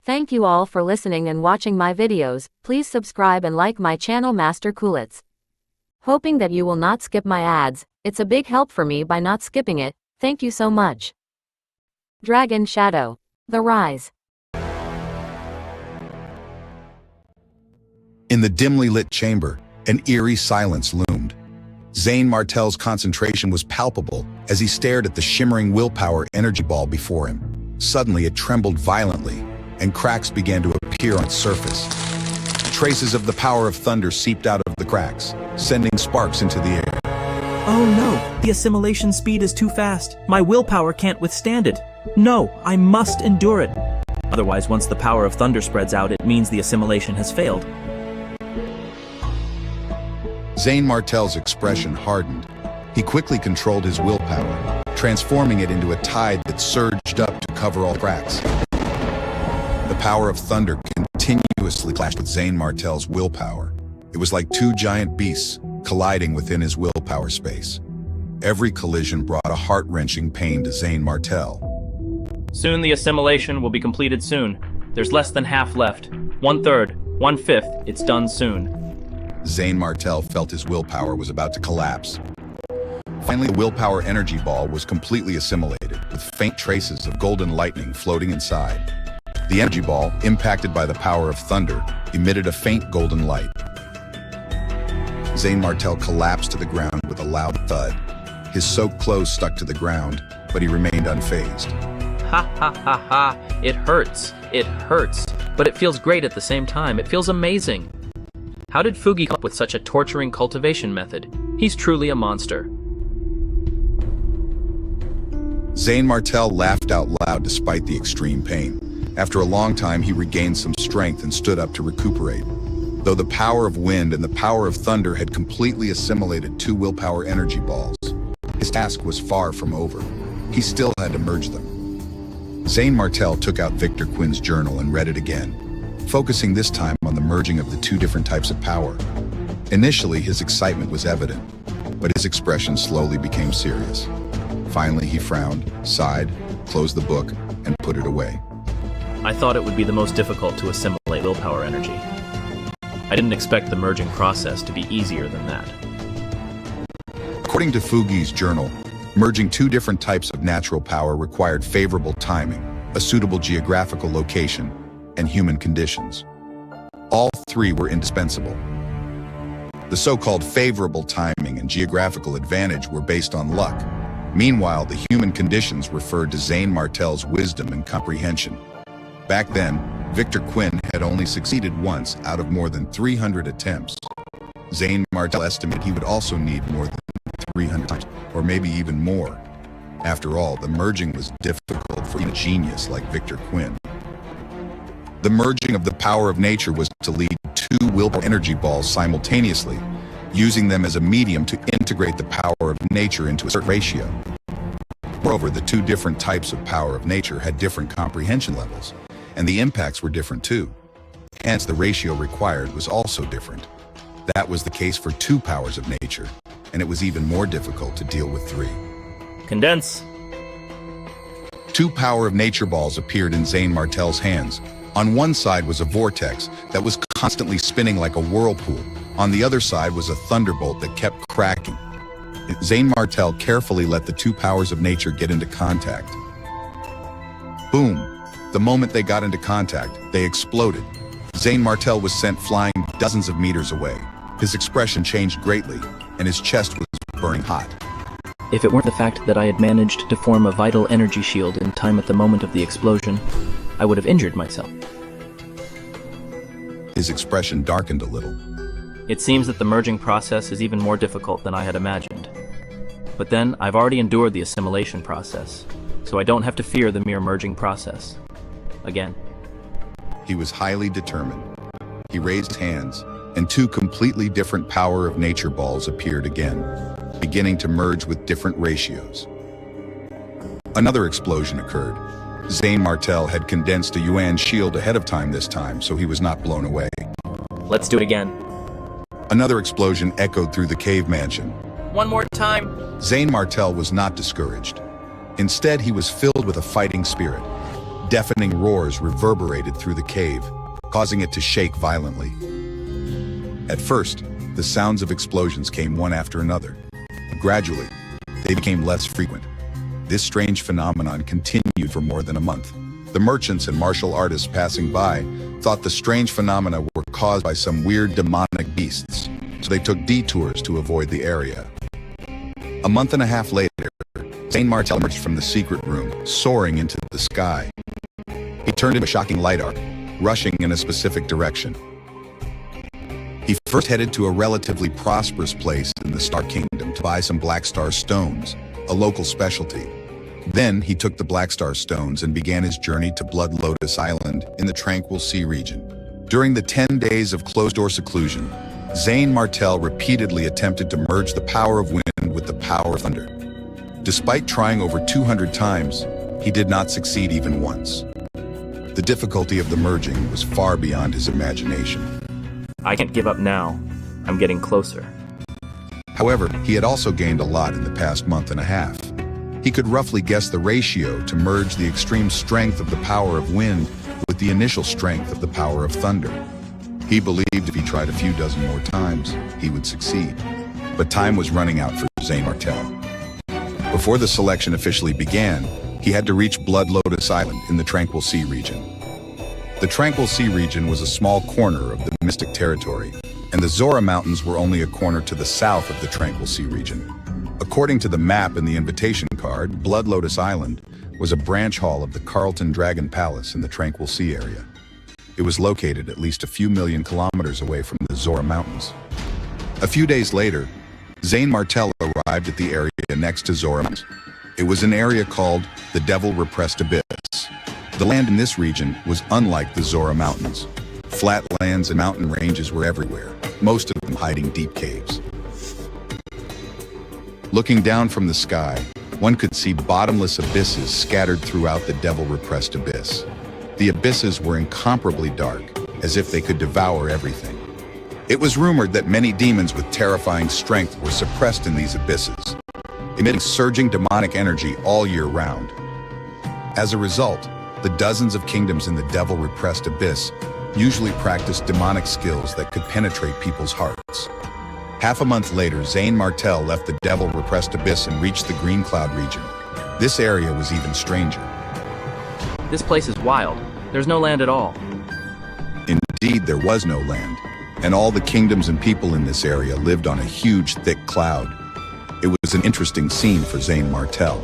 Thank you all for listening and watching my videos. Please subscribe and like my channel Master Coolits. Hoping that you will not skip my ads. It's a big help for me by not skipping it. Thank you so much. Dragon Shadow. The Rise. In the dimly lit chamber, an eerie silence loomed. Zane Martel's concentration was palpable as he stared at the shimmering willpower energy ball before him. Suddenly it trembled violently, and cracks began to appear on its surface. Traces of the power of thunder seeped out of the cracks, sending sparks into the air. Oh no, the assimilation speed is too fast. My willpower can't withstand it. No, I must endure it. Otherwise, once the power of thunder spreads out, it means the assimilation has failed. Zane Martel's expression hardened. He quickly controlled his willpower, transforming it into a tide that surged up to cover all cracks. The power of thunder continuously clashed with Zane Martel's willpower. It was like two giant beasts colliding within his willpower space. Every collision brought a heart-wrenching pain to Zane Martel. Soon the assimilation will be completed soon. There's less than half left. 1/3, 1/5, it's done soon. Zane Martel felt his willpower was about to collapse. Finally, the willpower energy ball was completely assimilated, with faint traces of golden lightning floating inside. The energy ball, impacted by the power of thunder, emitted a faint golden light. Zane Martel collapsed to the ground with a loud thud. His soaked clothes stuck to the ground, but he remained unfazed. Ha ha ha ha, it hurts, but it feels great at the same time. It feels amazing. How did Fugi come up with such a torturing cultivation method? He's truly a monster. Zane Martel laughed out loud despite the extreme pain. After a long time, he regained some strength and stood up to recuperate. Though the power of wind and the power of thunder had completely assimilated two willpower energy balls, his task was far from over. He still had to merge them. Zane Martel took out Victor Quinn's journal and read it again, focusing this time on the merging of the two different types of power. Initially, his excitement was evident, but his expression slowly became serious. Finally, he frowned, sighed, closed the book, and put it away. I thought it would be the most difficult to assimilate willpower energy. I didn't expect the merging process to be easier than that. According to Fugi's journal, merging two different types of natural power required favorable timing, a suitable geographical location, and human conditions. All three were indispensable. The so-called favorable timing and geographical advantage were based on luck. Meanwhile, the human conditions referred to Zane Martel's wisdom and comprehension. Back then, Victor Quinn had only succeeded once out of more than 300 attempts. Zane Martel estimated he would also need more than 300 times, or maybe even more. After all, the merging was difficult for a genius like Victor Quinn. The merging of the power of nature was to lead two willpower energy balls simultaneously, using them as a medium to integrate the power of nature into a certain ratio. Moreover, the two different types of power of nature had different comprehension levels, and the impacts were different too. Hence, the ratio required was also different. That was the case for two powers of nature, and it was even more difficult to deal with three. Condense. Two power of nature balls appeared in Zane Martel's hands. On one side was a vortex that was constantly spinning like a whirlpool. On the other side was a thunderbolt that kept cracking. Zane Martel carefully let the two powers of nature get into contact. Boom! The moment they got into contact, they exploded. Zane Martel was sent flying dozens of meters away. His expression changed greatly, and his chest was burning hot. If it weren't the fact that I had managed to form a vital energy shield in time at the moment of the explosion, I would have injured myself. His expression darkened a little. It seems that the merging process is even more difficult than I had imagined. But then, I've already endured the assimilation process, so I don't have to fear the mere merging process. Again. He was highly determined. He raised hands, and two completely different power of nature balls appeared again, beginning to merge with different ratios. Another explosion occurred. Zane Martel had condensed a Yuan shield ahead of time this time, so he was not blown away. Let's do it again. Another explosion echoed through the cave mansion. One more time. Zane Martel was not discouraged. Instead, he was filled with a fighting spirit. Deafening roars reverberated through the cave, causing it to shake violently. At first, the sounds of explosions came one after another. Gradually, they became less frequent. This strange phenomenon continued for more than a month. The merchants and martial artists passing by thought the strange phenomena were caused by some weird demonic beasts, so they took detours to avoid the area. A month and a half later, Zane Martel emerged from the secret room, soaring into the sky. He turned into a shocking light arc, rushing in a specific direction. He first headed to a relatively prosperous place in the Star Kingdom to buy some Black Star stones, a local specialty. Then he took the Black Star stones and began his journey to Blood Lotus Island in the Tranquil Sea region. During the 10 days of closed-door seclusion, Zane Martel repeatedly attempted to merge the power of wind with the power of thunder. Despite trying over 200 times, he did not succeed even once. The difficulty of the merging was far beyond his imagination. I can't give up now. I'm getting closer. However, he had also gained a lot in the past month and a half. He could roughly guess the ratio to merge the extreme strength of the power of wind with the initial strength of the power of thunder. He believed if he tried a few dozen more times, he would succeed. But time was running out for Zane Martel. Before the selection officially began, he had to reach Blood Lotus Island in the Tranquil Sea region. The Tranquil Sea region was a small corner of the Mystic Territory, and the Zora Mountains were only a corner to the south of the Tranquil Sea region. According to the map in the invitation card, Blood Lotus Island was a branch hall of the Carlton Dragon Palace in the Tranquil Sea area. It was located at least a few million kilometers away from the Zora Mountains. A few days later, Zane Martel arrived at the area next to Zora Mountains. It was an area called the Devil Repressed Abyss. The land in this region was unlike the Zora Mountains. Flat lands and mountain ranges were everywhere, most of them hiding deep caves. Looking down from the sky, one could see bottomless abysses scattered throughout the Devil Repressed Abyss. The abysses were incomparably dark, as if they could devour everything. It was rumored that many demons with terrifying strength were suppressed in these abysses, emitting surging demonic energy all year round. As a result, the dozens of kingdoms in the Devil Repressed Abyss usually practiced demonic skills that could penetrate people's hearts. Half a month later, Zane Martel left the Devil Repressed Abyss and reached the Green Cloud region. This area was even stranger. This place is wild. There's no land at all. Indeed, there was no land, and all the kingdoms and people in this area lived on a huge, thick cloud. It was an interesting scene for Zane Martel.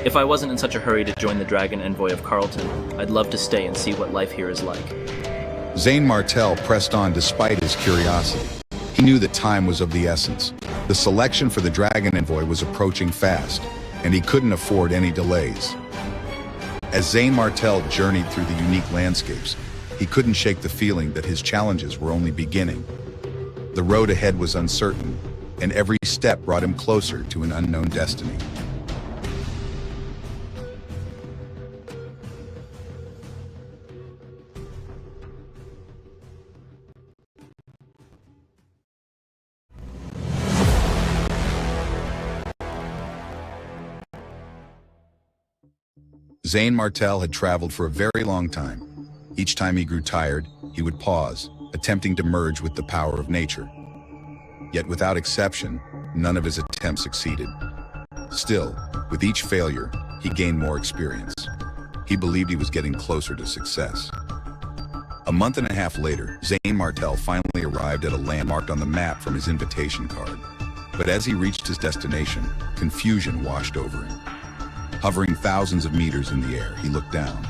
If I wasn't in such a hurry to join the Dragon Envoy of Carlton, I'd love to stay and see what life here is like. Zane Martel pressed on despite his curiosity. He knew that time was of the essence. The selection for the Dragon Envoy was approaching fast, and he couldn't afford any delays. As Zane Martel journeyed through the unique landscapes, he couldn't shake the feeling that his challenges were only beginning. The road ahead was uncertain, and every step brought him closer to an unknown destiny. Zane Martel had traveled for a very long time. Each time he grew tired, he would pause, attempting to merge with the power of nature. Yet without exception, none of his attempts succeeded. Still, with each failure, he gained more experience. He believed he was getting closer to success. A month and a half later, Zane Martel finally arrived at a land marked on the map from his invitation card. But as he reached his destination, confusion washed over him. Hovering thousands of meters in the air, he looked down.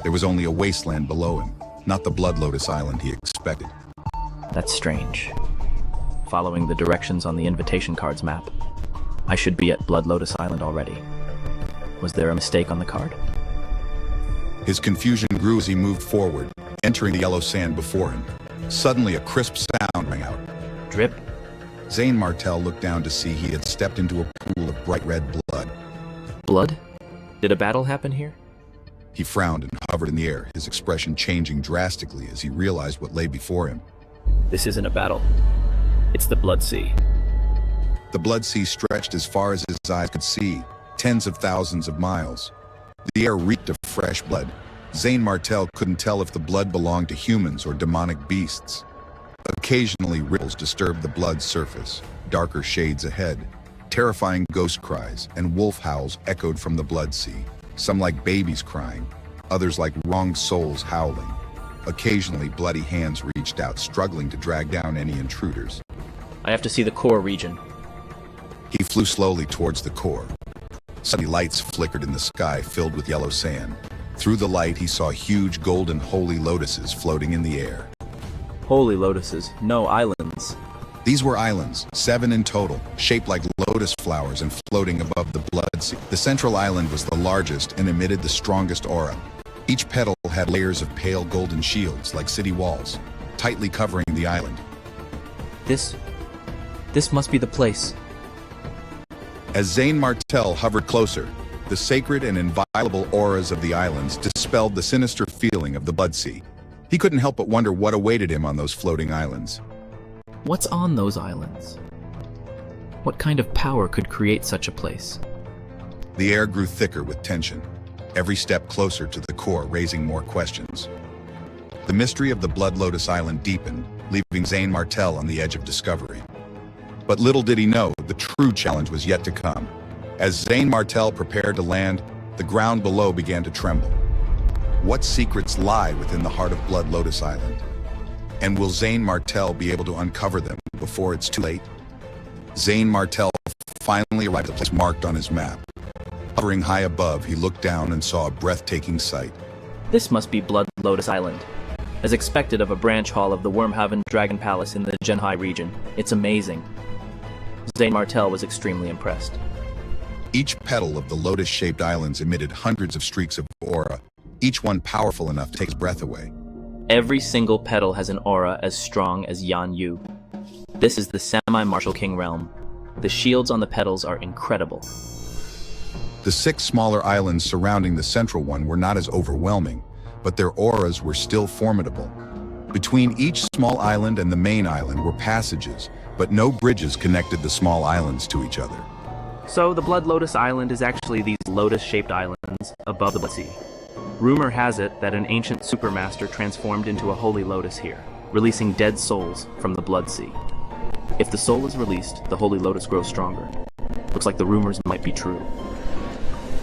There was only a wasteland below him, not the Blood Lotus Island he expected. That's strange. Following the directions on the invitation card's map, I should be at Blood Lotus Island already. Was there a mistake on the card? His confusion grew as he moved forward, entering the yellow sand before him. Suddenly, a crisp sound rang out. Drip. Zane Martel looked down to see he had stepped into a pool of bright red blood. Blood? Did a battle happen here? He frowned and hovered in the air, his expression changing drastically as he realized what lay before him. This isn't a battle. It's the Blood Sea. The Blood Sea stretched as far as his eyes could see, tens of thousands of miles. The air reeked of fresh blood. Zane Martel couldn't tell if the blood belonged to humans or demonic beasts. Occasionally, ripples disturbed the blood's surface, darker shades ahead. Terrifying ghost cries and wolf howls echoed from the blood sea, some like babies crying, others like wronged souls howling. Occasionally, bloody hands reached out, struggling to drag down any intruders. I have to see the core region. He flew slowly towards the core. Suddenly, lights flickered in the sky filled with yellow sand. Through the light, he saw huge golden holy lotuses floating in the air. Holy lotuses, no islands. These were islands, 7 in total, shaped like lotus flowers and floating above the blood sea. The central island was the largest and emitted the strongest aura. Each petal had layers of pale golden shields like city walls, tightly covering the island. This must be the place. As Zane Martel hovered closer, the sacred and inviolable auras of the islands dispelled the sinister feeling of the blood sea. He couldn't help but wonder what awaited him on those floating islands. What's on those islands? What kind of power could create such a place? The air grew thicker with tension, every step closer to the core raising more questions. The mystery of the Blood Lotus Island deepened, leaving Zane Martel on the edge of discovery. But little did he know, the true challenge was yet to come. As Zane Martel prepared to land, the ground below began to tremble. What secrets lie within the heart of Blood Lotus Island? And will Zane Martel be able to uncover them before it's too late? Zane Martel finally arrived at a place marked on his map. Hovering high above, he looked down and saw a breathtaking sight. This must be Blood Lotus Island. As expected of a branch hall of the Wormhaven Dragon Palace in the Genhai region, it's amazing. Zane Martel was extremely impressed. Each petal of the lotus-shaped islands emitted hundreds of streaks of aura, each one powerful enough to take his breath away. Every single petal has an aura as strong as Yan Yu. This is the semi-martial king realm. The shields on the petals are incredible. The 6 smaller islands surrounding the central one were not as overwhelming, but their auras were still formidable. Between each small island and the main island were passages, but no bridges connected the small islands to each other. So the Blood Lotus Island is actually these lotus-shaped islands above the Blood Sea. Rumor has it that an ancient supermaster transformed into a holy lotus here, releasing dead souls from the Blood Sea. If the soul is released, the holy lotus grows stronger. Looks like the rumors might be true.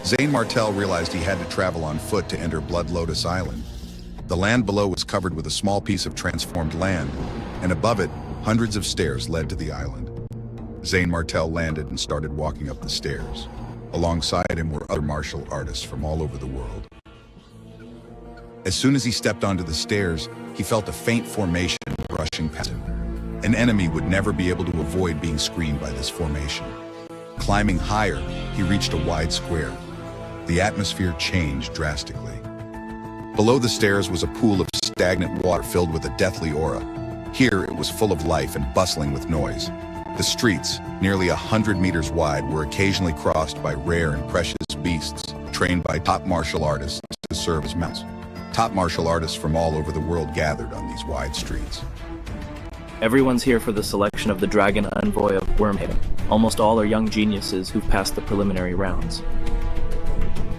Zane Martel realized he had to travel on foot to enter Blood Lotus Island. The land below was covered with a small piece of transformed land, and above it, hundreds of stairs led to the island. Zane Martel landed and started walking up the stairs. Alongside him were other martial artists from all over the world. As soon as he stepped onto the stairs, he felt a faint formation brushing past him. An enemy would never be able to avoid being screened by this formation. Climbing higher, he reached a wide square. The atmosphere changed drastically. Below the stairs was a pool of stagnant water filled with a deathly aura. Here, it was full of life and bustling with noise. The streets, nearly 100 meters wide, were occasionally crossed by rare and precious beasts, trained by top martial artists to serve as mounts. Top martial artists from all over the world gathered on these wide streets. Everyone's here for the selection of the Dragon Envoy of Wormhaven. Almost all are young geniuses who've passed the preliminary rounds.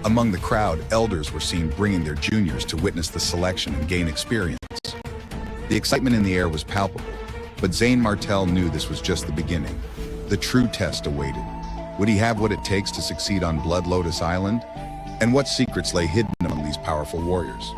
Among the crowd, elders were seen bringing their juniors to witness the selection and gain experience. The excitement in the air was palpable, but Zane Martel knew this was just the beginning. The true test awaited. Would he have what it takes to succeed on Blood Lotus Island? And what secrets lay hidden among these powerful warriors?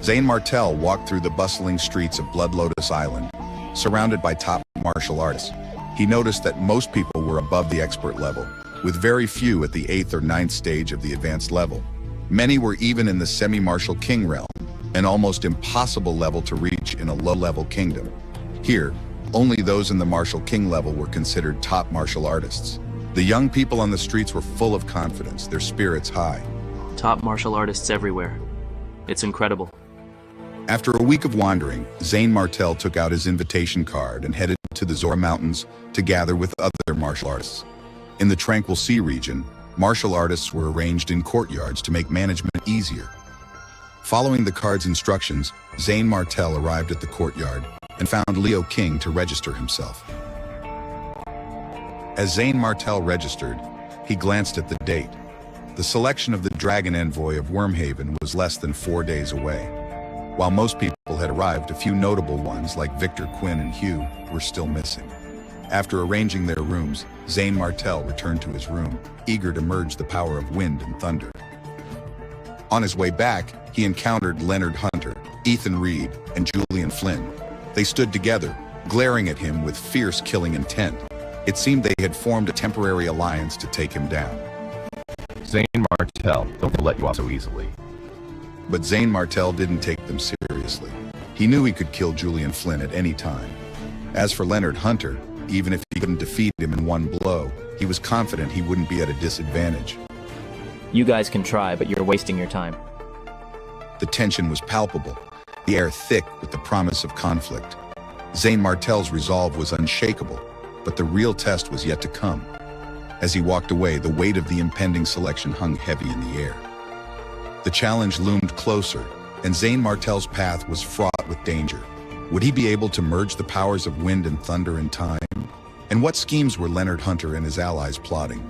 Zane Martel walked through the bustling streets of Blood Lotus Island, surrounded by top martial artists. He noticed that most people were above the expert level, with very few at the 8th or 9th stage of the advanced level. Many were even in the semi-martial king realm, an almost impossible level to reach in a low-level kingdom. Here, only those in the martial king level were considered top martial artists. The young people on the streets were full of confidence, their spirits high. Top martial artists everywhere. It's incredible. After a week of wandering, Zane Martel took out his invitation card and headed to the Zora Mountains to gather with other martial artists. In the Tranquil Sea region, martial artists were arranged in courtyards to make management easier. Following the card's instructions, Zane Martel arrived at the courtyard and found Leo King to register himself. As Zane Martel registered, he glanced at the date. The selection of the dragon envoy of Wormhaven was less than 4 days away. While most people had arrived, a few notable ones like Victor, Quinn, and Hugh were still missing. After arranging their rooms, Zane Martell returned to his room, eager to merge the power of wind and thunder. On his way back, he encountered Leonard Hunter, Ethan Reed, and Julian Flynn. They stood together, glaring at him with fierce killing intent. It seemed they had formed a temporary alliance to take him down. Zane Martell, don't let you off so easily. But Zane Martell didn't take them seriously. He knew he could kill Julian Flynn at any time. As for Leonard Hunter, even if he couldn't defeat him in one blow, he was confident he wouldn't be at a disadvantage. You guys can try, but you're wasting your time. The tension was palpable, the air thick with the promise of conflict. Zane Martell's resolve was unshakable, but the real test was yet to come. As he walked away, the weight of the impending selection hung heavy in the air. The challenge loomed closer, and Zane Martell's path was fraught with danger. Would he be able to merge the powers of wind and thunder in time? And what schemes were Leonard Hunter and his allies plotting?